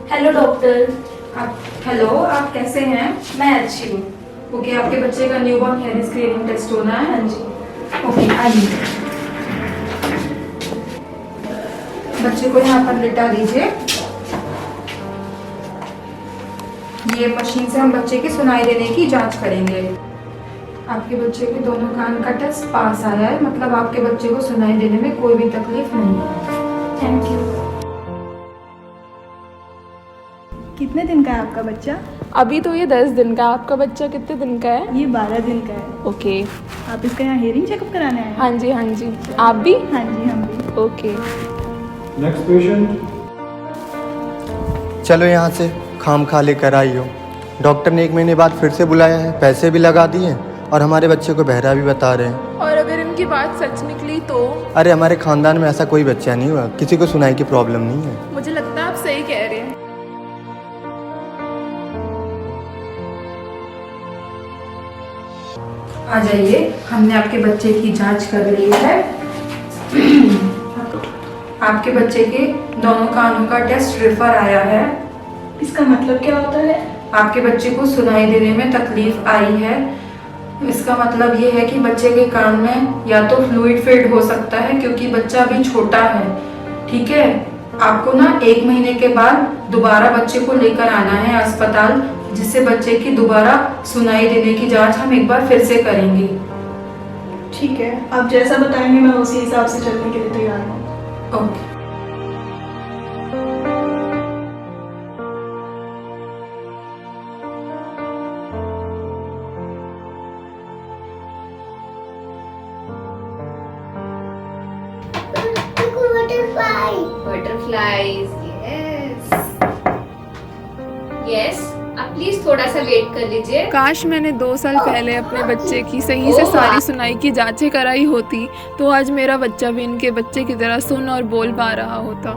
Hello doctor. आप hello, आप कैसे हैं? मैं अच्छी हूँ। ओके, आपके बच्चे का न्यूबॉर्न हेयर स्क्रीनिंग टेस्ट होना है। हाँ जी। ओके, आइए। बच्चे को यहाँ पर लिटा दीजिए। ये मशीन से हम बच्चे की सुनाई देने की जांच करेंगे। आपके बच्चे के दोनों कान का टेस्ट पास आया है, मतलब आपके बच्चे को सुनाई देने में कोई भी तकलीफ नहीं है। Thank you. कितने दिन का है आपका बच्चा? अभी तो ये 10 दिन का। आपका बच्चा कितने दिन का है? ये 12 दिन का है। ओके। आप इसका यहाँ हेयरिंग चेकअप कराने आए हैं? हाँ जी, हाँ जी। आप भी? हाँ जी, हम भी। ओके। Next patient. चलो यहाँ से खाम खा लेकर आई हो। डॉक्टर ने 1 महीने बाद फिर से बुलाया है, पैसे भी लगा दिए और हमारे बच्चे को बहरा भी बता रहे हैं। और अगर इनकी बात सच निकली तो? अरे हमारे खानदान में ऐसा कोई बच्चा नहीं हुआ, किसी को सुनाई की प्रॉब्लम नहीं है। मुझे लगता है आप सही कह रहे हैं। आ जाइए, हमने आपके बच्चे की जांच कर ली है। आपके बच्चे के दोनों कानों का टेस्ट रेफर आया है। इसका मतलब क्या होता है? आपके बच्चे को सुनाई देने में तकलीफ आई है। इसका मतलब ये है कि बच्चे के कान में या तो फ्लूइड फिल्ड हो सकता है, क्योंकि बच्चा अभी छोटा है। ठीक है, आपको ना 1 महीने के बाद दोबारा बच्चे को लेकर आना है अस्पताल, जिससे बच्चे की दोबारा सुनाई देने की जांच हम एक बार फिर से करेंगे। ठीक है, आप जैसा बताएंगे मैं उसी हिसाब से चलने के लिए तैयार हूँ। ओके। Butterflies, yes. आप प्लीज थोड़ा सा वेट कर लीजिए। काश मैंने 2 साल पहले अपने बच्चे की सही से सारी सुनाई की जांचें कराई होती तो आज मेरा बच्चा भी इनके बच्चे की तरह सुन और बोल पा रहा होता।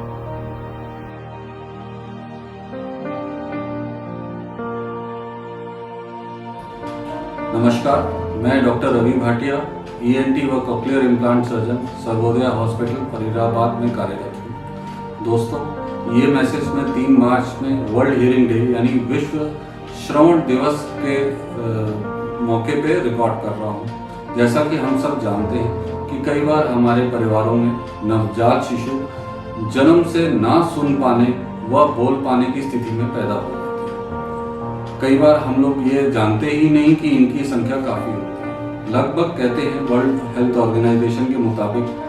नमस्कार, मैं डॉक्टर रवि भाटिया, ENT व cochlear implant surgeon, Sarvodaya hospital Faridabad में कार्यरत हूँ। दोस्तों, ये मैसेज मैं 3 मार्च में वर्ल्ड हियरिंग डे यानी विश्व श्रवण दिवस के मौके पे रिकॉर्ड कर रहा हूँ। जैसा कि हम सब जानते हैं कि कई बार हमारे परिवारों में नवजात शिशु जन्म से ना सुन पाने व बोल पाने की स्थिति में पैदा हो जाते हैं। कई बार हम लोग ये जानते ही नहीं कि इनकी संख्या काफ़ी होती है। लगभग कहते हैं वर्ल्ड हेल्थ ऑर्गेनाइजेशन के मुताबिक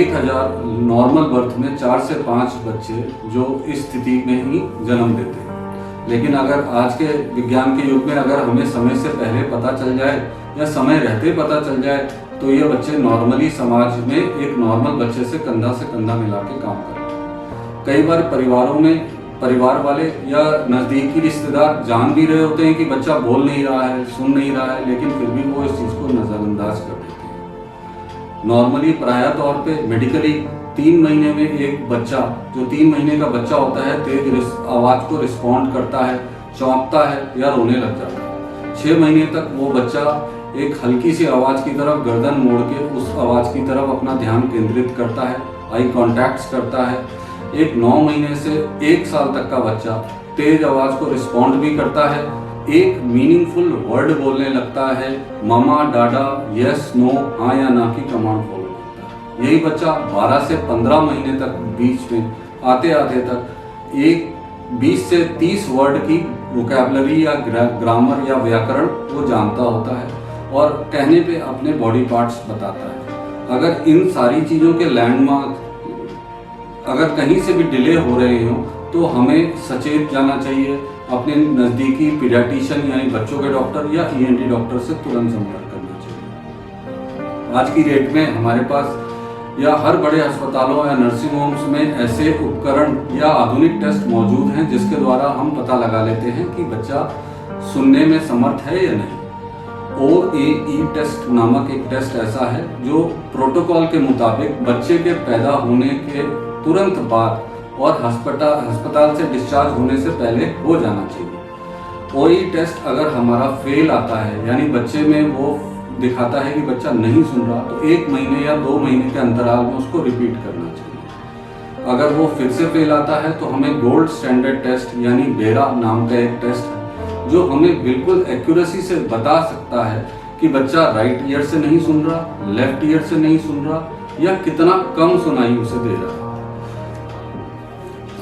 1000 नॉर्मल बर्थ में 4 से 5 बच्चे जो इस स्थिति में ही जन्म देते हैं। लेकिन अगर आज के विज्ञान के युग में अगर हमें समय से पहले पता चल जाए या समय रहते पता चल जाए तो ये बच्चे नॉर्मली समाज में एक नॉर्मल बच्चे से कंधा मिला के काम करते हैं। कई बार परिवार वाले या नज़दीकी रिश्तेदार जान भी रहे होते हैं कि बच्चा बोल नहीं रहा है, सुन नहीं रहा है, लेकिन फिर भी वो इस चीज़ को नज़रअंदाज कर देते हैं। नॉर्मली प्रायः तौर पे मेडिकली 3 महीने में एक बच्चा जो 3 महीने का बच्चा होता है तेज आवाज़ को रिस्पॉन्ड करता है, चौंकता है या रोने लग जाता है। 6 महीने तक वो बच्चा एक हल्की सी आवाज़ की तरफ गर्दन मोड़ के उस आवाज़ की तरफ अपना ध्यान केंद्रित करता है, आई कॉन्टैक्ट्स करता है। एक 9 महीने से 1 साल तक का बच्चा तेज आवाज़ को रिस्पॉन्ड भी करता है, एक मीनिंगफुल वर्ड बोलने लगता है, मामा, डाडा, यस, नो, हाँ या ना की कमांड फॉलो करता है। यही बच्चा 12 से 15 महीने तक बीच में आते तक एक 20 से 30 वर्ड की वोकैबुलरी या ग्रामर या व्याकरण वो जानता होता है और कहने पे अपने बॉडी पार्ट्स बताता है। अगर इन सारी चीज़ों के लैंडमार्क अगर कहीं से भी डिले हो रहे हो तो हमें सचेत जाना चाहिए, अपने नज़दीकी पीडियाट्रिशियन यानी बच्चों के डॉक्टर या ENT डॉक्टर से तुरंत संपर्क करना चाहिए। आज की डेट में हमारे पास या हर बड़े अस्पतालों या नर्सिंग होम्स में ऐसे उपकरण या आधुनिक टेस्ट मौजूद हैं जिसके द्वारा हम पता लगा लेते हैं कि बच्चा सुनने में समर्थ है या नहीं। OAE टेस्ट नामक एक टेस्ट ऐसा है जो प्रोटोकॉल के मुताबिक बच्चे के पैदा होने के तुरंत बाद और अस्पताल से डिस्चार्ज होने से पहले हो जाना चाहिए। OAE टेस्ट अगर हमारा फेल आता है यानी बच्चे में वो दिखाता है कि बच्चा नहीं सुन रहा तो 1 महीने या 2 महीने के अंतराल में उसको रिपीट करना चाहिए। अगर वो फिर से फेल आता है तो हमें गोल्ड स्टैंडर्ड टेस्ट यानी बेरा नाम का एक टेस्ट है जो हमें बिल्कुल एक्यूरेसी से बता सकता है कि बच्चा राइट ईयर से नहीं सुन रहा, लेफ्ट ईयर से नहीं सुन रहा या कितना कम सुनाई उसे दे रहा है।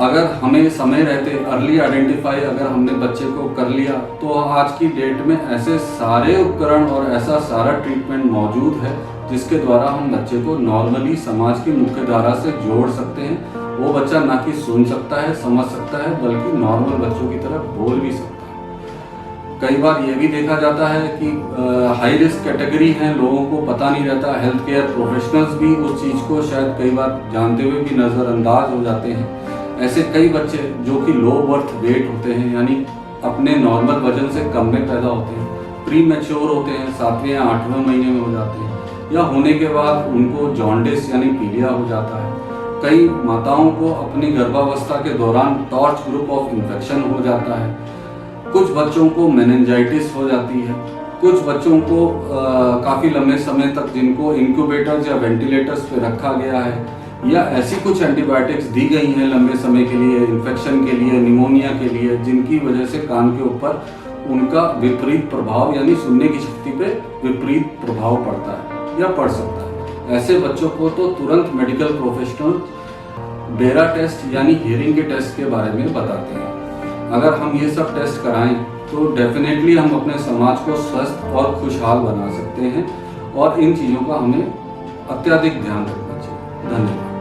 अगर हमें समय रहते अर्ली आइडेंटिफाई अगर हमने बच्चे को कर लिया तो आज की डेट में ऐसे सारे उपकरण और ऐसा सारा ट्रीटमेंट मौजूद है जिसके द्वारा हम बच्चे को नॉर्मली समाज की मुख्य धारा से जोड़ सकते हैं। वो बच्चा ना कि सुन सकता है, समझ सकता है, बल्कि नॉर्मल बच्चों की तरह बोल भी सकता है। कई बार ये भी देखा जाता है कि हाई रिस्क कैटेगरी हैं, लोगों को पता नहीं रहता, हेल्थ केयर प्रोफेशनल्स भी उस चीज़ को शायद कई बार जानते हुए भी नज़रअंदाज हो जाते हैं। ऐसे कई बच्चे जो कि लो बर्थ वेट होते हैं यानी अपने नॉर्मल वजन से कम में पैदा होते हैं, प्री मैच्योर होते हैं, 7वें या 8वें महीने में हो जाते हैं या होने के बाद उनको जॉन्डिस यानी पीलिया हो जाता है। कई माताओं को अपनी गर्भावस्था के दौरान टॉर्च ग्रुप ऑफ इन्फेक्शन हो जाता है। कुछ बच्चों को मेनिंजाइटिस हो जाती है। कुछ बच्चों को काफ़ी लंबे समय तक जिनको इंक्यूबेटर्स या वेंटिलेटर्स पे रखा गया है या ऐसी कुछ एंटीबायोटिक्स दी गई हैं लंबे समय के लिए, इन्फेक्शन के लिए, निमोनिया के लिए, जिनकी वजह से कान के ऊपर उनका विपरीत प्रभाव यानी सुनने की शक्ति पे विपरीत प्रभाव पड़ता है या पड़ सकता है। ऐसे बच्चों को तो तुरंत मेडिकल प्रोफेशनल बेरा टेस्ट यानी हियरिंग के टेस्ट के बारे में बताते हैं। अगर हम ये सब टेस्ट कराएं तो डेफिनेटली हम अपने समाज को स्वस्थ और खुशहाल बना सकते हैं और इन चीज़ों का हमें अत्यधिक ध्यान रखना चाहिए। धन्यवाद।